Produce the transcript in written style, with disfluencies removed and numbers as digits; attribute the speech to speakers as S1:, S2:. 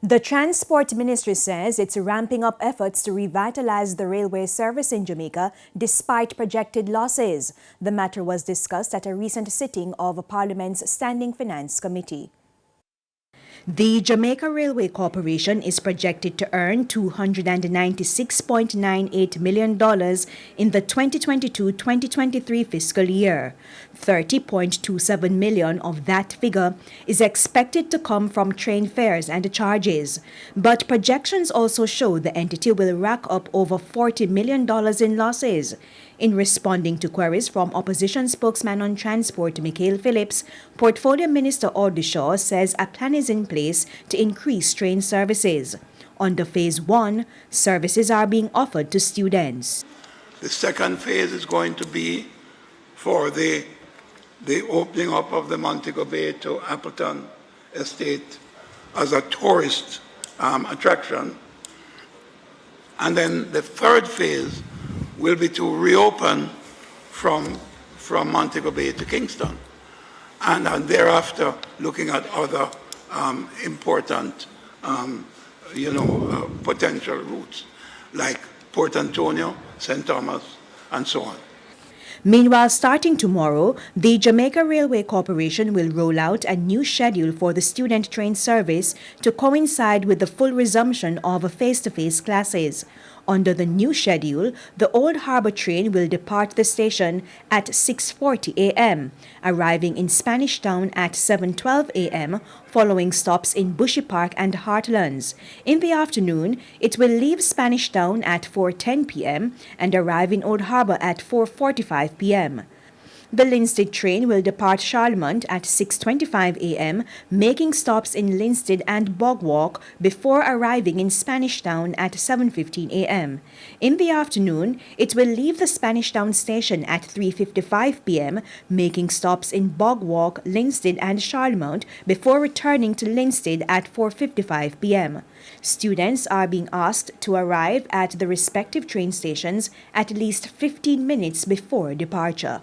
S1: The Transport Ministry says it's ramping up efforts to revitalize the railway service in Jamaica despite projected losses. The matter was discussed at a recent sitting of Parliament's Standing Finance Committee. The Jamaica Railway Corporation is projected to earn $296.98 million in the 2022-2023 fiscal year. $30.27 million of that figure is expected to come from train fares and charges. But projections also show the entity will rack up over $40 million in losses. In responding to queries from opposition spokesman on transport Michael Phillips, Portfolio Minister Audley Shaw says a plan is in place to increase train services. Under Phase 1, services are being offered to students.
S2: The second phase is going to be for the opening up of the Montego Bay to Appleton Estate as a tourist attraction. And then the third phase will be to reopen from Montego Bay to Kingston, and thereafter looking at other important, potential routes like Port Antonio, St. Thomas, and so on.
S1: Meanwhile, starting tomorrow, the Jamaica Railway Corporation will roll out a new schedule for the student train service to coincide with the full resumption of face-to-face classes. Under the new schedule, the Old Harbour train will depart the station at 6:40 a.m., arriving in Spanish Town at 7:12 a.m., following stops in Bushy Park and Heartlands. In the afternoon, it will leave Spanish Town at 4:10 p.m. and arrive in Old Harbour at 4:45 p.m. The Linstead train will depart Charlemont at 6:25 a.m., making stops in Linstead and Bogwalk before arriving in Spanish Town at 7:15 a.m. In the afternoon, it will leave the Spanish Town station at 3:55 p.m., making stops in Bogwalk, Linstead and Charlemont before returning to Linstead at 4:55 p.m. Students are being asked to arrive at the respective train stations at least 15 minutes before departure.